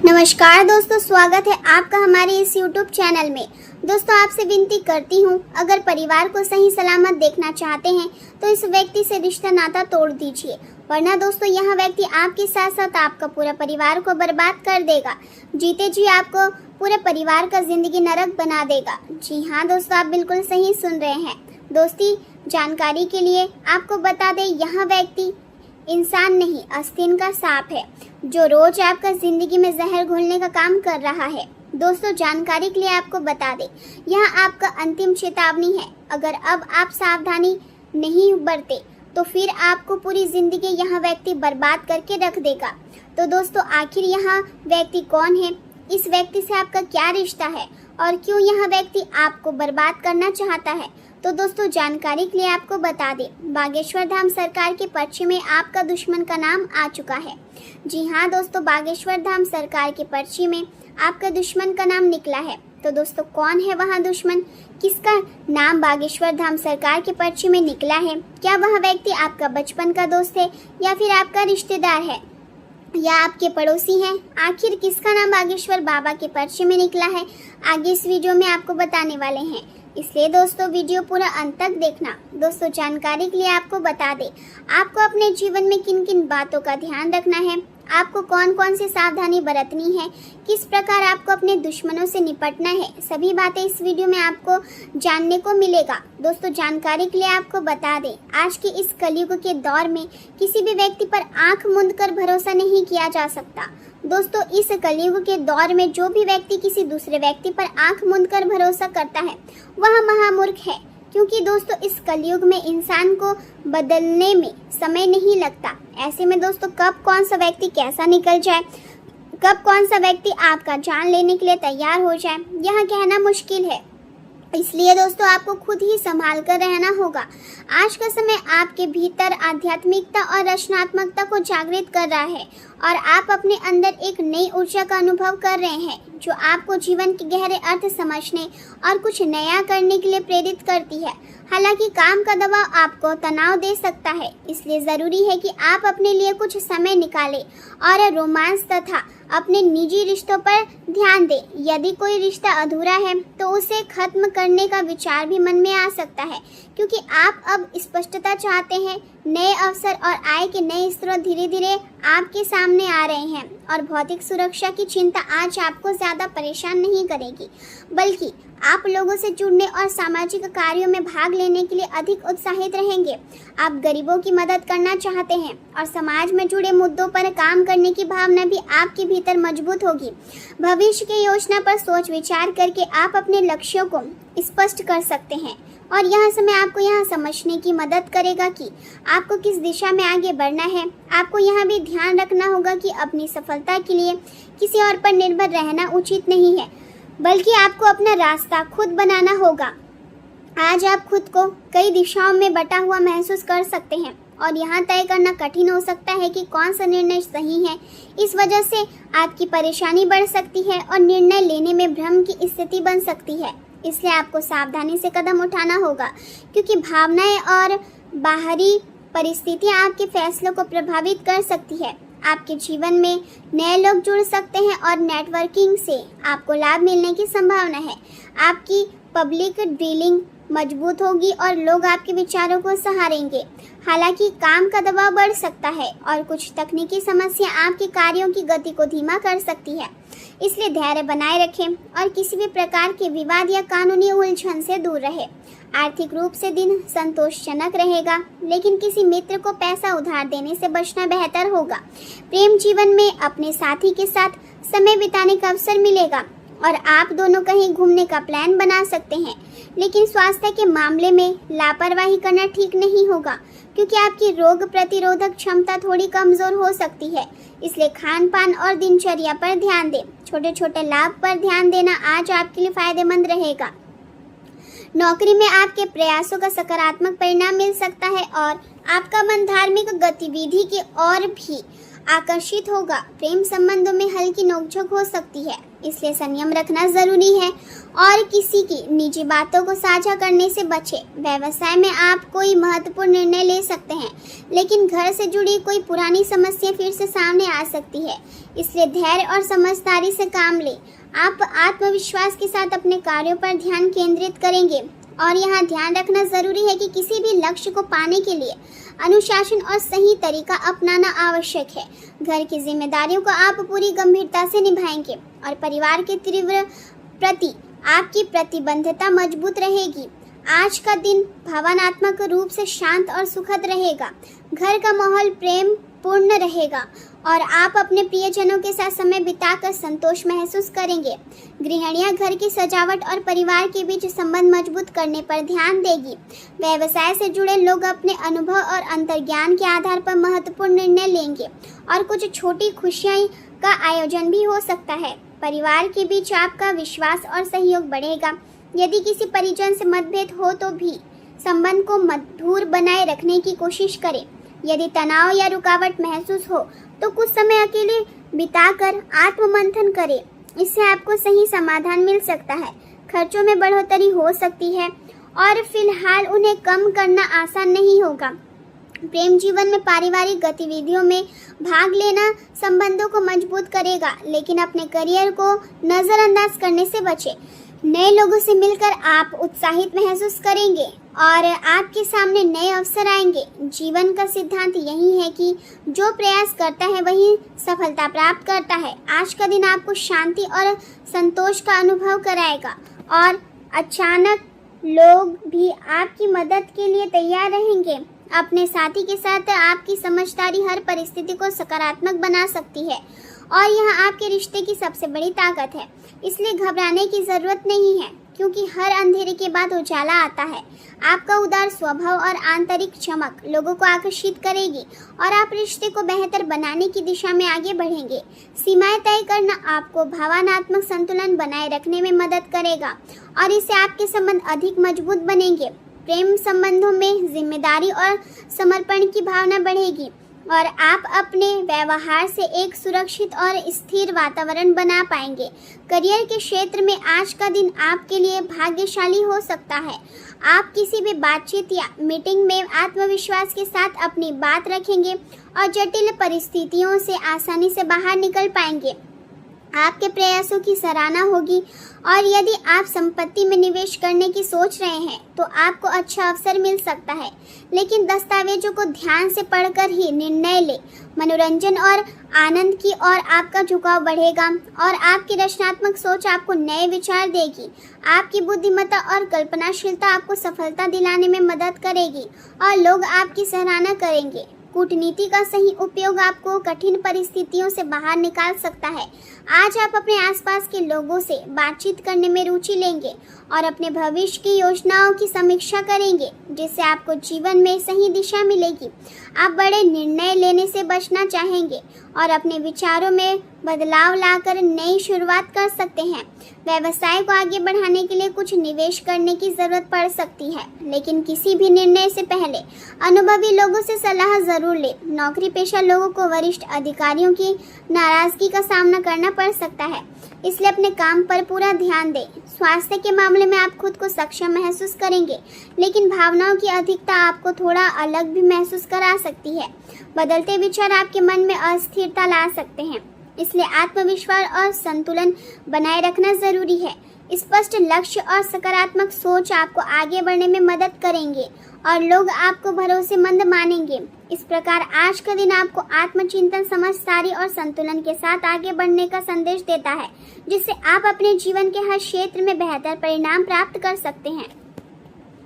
नमस्कार दोस्तों, स्वागत है आपका हमारे इस YouTube चैनल में। दोस्तों, आपसे विनती करती हूँ, अगर परिवार को सही सलामत देखना चाहते हैं तो इस व्यक्ति से रिश्ता नाता तोड़ दीजिए, वरना दोस्तों यह व्यक्ति आपके साथ साथ आपका पूरा परिवार को बर्बाद कर देगा। जीते जी आपको पूरे परिवार का जिंदगी नरक बना देगा। जी हाँ दोस्तों, आप बिल्कुल सही सुन रहे हैं। दोस्ती जानकारी के लिए आपको बता दें, यह व्यक्ति इंसान नहीं आस्तीन का सांप है, जो रोज आपका जिंदगी में जहर घोलने का काम कर रहा है। दोस्तों, जानकारी के लिए आपको बता दें, यह आपका अंतिम चेतावनी है। अगर अब आप सावधानी नहीं बरते तो फिर आपको पूरी जिंदगी यह व्यक्ति बर्बाद करके रख देगा। तो दोस्तों, आखिर यह व्यक्ति कौन है, इस व्यक्ति से आपका क्या रिश्ता है और क्यों यह व्यक्ति आपको बर्बाद करना चाहता है, तो दोस्तों जानकारी के लिए आपको बता दें, बागेश्वर धाम सरकार के पर्चे में आपका दुश्मन का नाम आ चुका है। जी हाँ दोस्तों, बागेश्वर धाम सरकार के पर्चे में आपका दुश्मन का नाम निकला है। तो दोस्तों, कौन है वह दुश्मन, किसका नाम बागेश्वर धाम सरकार के पर्चे में निकला है? क्या वह व्यक्ति आपका बचपन का दोस्त है या फिर आपका रिश्तेदार है या आपके पड़ोसी हैं? आखिर किसका नाम बागेश्वर बाबा के पर्चे में निकला है, आगे इस वीडियो में आपको बताने वाले हैं। इसलिए दोस्तों वीडियो पूरा अंत तक देखना। दोस्तों, जानकारी के लिए आपको बता दें, आपको अपने जीवन में किन किन बातों का ध्यान रखना है, आपको कौन कौन सी सावधानी बरतनी है, किस प्रकार आपको अपने दुश्मनों से निपटना है, सभी बातें इस वीडियो में आपको जानने को मिलेगा। दोस्तों, जानकारी के लिए आपको बता दें, आज के इस कलयुग के दौर में किसी भी व्यक्ति पर आंख मूंद कर भरोसा नहीं किया जा सकता। दोस्तों, इस कलयुग के दौर में जो भी व्यक्ति किसी दूसरे व्यक्ति पर आंख मूंद कर भरोसा करता है वह महामूर्ख है, क्योंकि दोस्तों इस कलयुग में इंसान को बदलने में समय नहीं लगता। ऐसे में दोस्तों कब कौन सा व्यक्ति कैसा निकल जाए, कब कौन सा व्यक्ति आपका जान लेने के लिए तैयार हो जाए, यह कहना मुश्किल है। इसलिए दोस्तों आपको खुद ही संभाल कर रहना होगा। आज का समय आपके भीतर आध्यात्मिकता और रचनात्मकता को जागृत कर रहा है और आप अपने अंदर एक नई ऊर्जा का अनुभव कर रहे हैं, जो आपको जीवन के गहरे अर्थ समझने और कुछ नया करने के लिए प्रेरित करती है। हालांकि काम का दबाव आपको तनाव दे सकता है, इसलिए ज़रूरी है कि आप अपने लिए कुछ समय निकालें और रोमांस तथा अपने निजी रिश्तों पर ध्यान दें। यदि कोई रिश्ता अधूरा है तो उसे खत्म करने का विचार भी मन में आ सकता है, क्योंकि आप अब स्पष्टता चाहते हैं। नए अवसर और आय के नए स्रोत धीरे धीरे आपके सामने आ रहे हैं और भौतिक सुरक्षा की चिंता आज आपको ज़्यादा परेशान नहीं करेगी, बल्कि आप लोगों से जुड़ने और सामाजिक कार्यों में भाग लेने के लिए अधिक उत्साहित रहेंगे। आप गरीबों की मदद करना चाहते हैं और समाज में जुड़े मुद्दों पर काम करने की भावना भी आपके भीतर मजबूत होगी। भविष्य की योजना पर सोच विचार करके आप अपने लक्ष्यों को स्पष्ट कर सकते हैं और यह समय आपको यह समझने की मदद करेगा कि आपको किस दिशा में आगे बढ़ना है। आपको यह भी ध्यान रखना होगा कि अपनी सफलता के लिए किसी और पर निर्भर रहना उचित नहीं है, बल्कि आपको अपना रास्ता खुद बनाना होगा। आज आप खुद को कई दिशाओं में बटा हुआ महसूस कर सकते हैं और यहाँ तय करना कठिन हो सकता है कि कौन सा निर्णय सही है। इस वजह से आपकी परेशानी बढ़ सकती है और निर्णय लेने में भ्रम की स्थिति बन सकती है। इसलिए आपको सावधानी से कदम उठाना होगा, क्योंकि भावनाएं और बाहरी परिस्थितियां आपके फैसलों को प्रभावित कर सकती है। आपके जीवन में नए लोग जुड़ सकते हैं और नेटवर्किंग से आपको लाभ मिलने की संभावना है। आपकी पब्लिक डीलिंग मजबूत होगी और लोग आपके विचारों को सराहेंगे। हालांकि काम का दबाव बढ़ सकता है और कुछ तकनीकी समस्या आपके कार्यों की गति को धीमा कर सकती है। इसलिए धैर्य बनाए रखें और किसी भी प्रकार के विवाद या कानूनी उलझन से दूर रहें। आर्थिक रूप से दिन संतोषजनक रहेगा, लेकिन किसी मित्र को पैसा उधार देने से बचना बेहतर होगा। प्रेम जीवन में अपने साथी के साथ समय बिताने का अवसर मिलेगा और आप दोनों कहीं घूमने का प्लान बना सकते हैं, लेकिन स्वास्थ्य के मामले में लापरवाही करना ठीक नहीं होगा, क्योंकि आपकी रोग प्रतिरोधक क्षमता थोड़ी कमजोर हो सकती है। इसलिए खान पान और दिनचर्या पर ध्यान दें। छोटे छोटे लाभ पर ध्यान देना आज आपके लिए फायदेमंद रहेगा। नौकरी में आपके प्रयासों का सकारात्मक परिणाम मिल सकता है और आपका मन धार्मिक गतिविधि की ओर भी आकर्षित होगा। प्रेम संबंधों में हल्की नोकझोंक हो सकती है, इसलिए संयम रखना जरूरी है और किसी की निजी बातों को साझा करने से बचें। व्यवसाय में आप कोई महत्वपूर्ण निर्णय ले सकते हैं, लेकिन घर से जुड़ी कोई पुरानी समस्या फिर से सामने आ सकती है, इसलिए धैर्य और समझदारी से काम लें। आप आत्मविश्वास के साथ अपने कार्यों पर ध्यान केंद्रित करेंगे और यहाँ ध्यान रखना जरूरी है कि किसी भी लक्ष्य को पाने के लिए अनुशासन और सही तरीका अपनाना आवश्यक है। घर की जिम्मेदारियों को आप पूरी गंभीरता से निभाएंगे और परिवार के तीव्र प्रति आपकी प्रतिबद्धता मजबूत रहेगी। आज का दिन भावनात्मक रूप से शांत और सुखद रहेगा। घर का माहौल प्रेम पूर्ण रहेगा और आप अपने प्रियजनों के साथ समय बिताकर संतोष महसूस करेंगे। गृहिणियां घर की सजावट और परिवार के बीच संबंध मजबूत करने पर ध्यान देगी। व्यवसाय से जुड़े लोग अपने अनुभव और अंतर्ज्ञान के आधार पर महत्वपूर्ण निर्णय लेंगे और कुछ छोटी खुशियां का आयोजन भी हो सकता है। परिवार के बीच आपका विश्वास और सहयोग बढ़ेगा। यदि किसी परिजन से मतभेद हो तो भी संबंध को मधुर बनाए रखने की कोशिश करें। यदि तनाव या रुकावट महसूस हो तो कुछ समय अकेले बिताकर आत्ममंथन करें, इससे आपको सही समाधान मिल सकता है। खर्चों में बढ़ोतरी हो सकती है और फिलहाल उन्हें कम करना आसान नहीं होगा। प्रेम जीवन में पारिवारिक गतिविधियों में भाग लेना संबंधों को मजबूत करेगा, लेकिन अपने करियर को नजरअंदाज करने से बचें। नए लोगों से मिलकर आप उत्साहित महसूस करेंगे और आपके सामने नए अवसर आएंगे। जीवन का सिद्धांत यही है कि जो प्रयास करता है वही सफलता प्राप्त करता है। आज का दिन आपको शांति और संतोष का अनुभव कराएगा और अचानक लोग भी आपकी मदद के लिए तैयार रहेंगे। अपने साथी के साथ आपकी समझदारी हर परिस्थिति को सकारात्मक बना सकती है और यह आपके रिश्ते की सबसे बड़ी ताकत है। इसलिए घबराने की जरूरत नहीं है, क्योंकि हर अंधेरे के बाद उजाला आता है। आपका उदार स्वभाव और आंतरिक चमक लोगों को आकर्षित करेगी और आप रिश्ते को बेहतर बनाने की दिशा में आगे बढ़ेंगे। सीमाएं तय करना आपको भावनात्मक संतुलन बनाए रखने में मदद करेगा और इससे आपके संबंध अधिक मजबूत बनेंगे। प्रेम संबंधों में जिम्मेदारी और समर्पण की भावना बढ़ेगी और आप अपने व्यवहार से एक सुरक्षित और स्थिर वातावरण बना पाएंगे। करियर के क्षेत्र में आज का दिन आपके लिए भाग्यशाली हो सकता है। आप किसी भी बातचीत या मीटिंग में आत्मविश्वास के साथ अपनी बात रखेंगे और जटिल परिस्थितियों से आसानी से बाहर निकल पाएंगे। आपके प्रयासों की सराहना होगी और यदि आप संपत्ति में निवेश करने की सोच रहे हैं तो आपको अच्छा अवसर मिल सकता है, लेकिन दस्तावेजों को ध्यान से पढ़कर ही निर्णय लें। मनोरंजन और आनंद की ओर आपका झुकाव बढ़ेगा और आपकी रचनात्मक सोच आपको नए विचार देगी। आपकी बुद्धिमत्ता और कल्पनाशीलता आपको सफलता दिलाने में मदद करेगी और लोग आपकी सराहना करेंगे। कूटनीति का सही उपयोग आपको कठिन परिस्थितियों से बाहर निकाल सकता है। आज आप अपने आसपास के लोगों से बातचीत करने में रुचि लेंगे और अपने भविष्य की योजनाओं की समीक्षा करेंगे, जिससे आपको जीवन में सही दिशा मिलेगी। आप बड़े निर्णय लेने से बचना चाहेंगे और अपने विचारों में बदलाव लाकर नई शुरुआत कर सकते हैं। व्यवसाय को आगे बढ़ाने के लिए कुछ निवेश करने की जरूरत पड़ सकती है, लेकिन किसी भी निर्णय से पहले अनुभवी लोगों से सलाह जरूर लें। नौकरी पेशा लोगों को वरिष्ठ अधिकारियों की नाराजगी का सामना करना पड़ सकता है, इसलिए अपने काम पर पूरा ध्यान दें। स्वास्थ्य के मामले में आप खुद को सक्षम महसूस करेंगे, लेकिन भावनाओं की अधिकता आपको थोड़ा अलग भी महसूस करा सकती है। बदलते विचार आपके मन में अस्थिरता ला सकते हैं, इसलिए आत्मविश्वास और संतुलन बनाए रखना जरूरी है। स्पष्ट लक्ष्य और सकारात्मक सोच आपको आगे बढ़ने में मदद करेंगे और लोग आपको भरोसेमंद मानेंगे। इस प्रकार आज का दिन आपको आत्मचिंतन, समझदारी और संतुलन के साथ आगे बढ़ने का संदेश देता है, जिससे आप अपने जीवन के हर क्षेत्र में बेहतर परिणाम प्राप्त कर सकते हैं।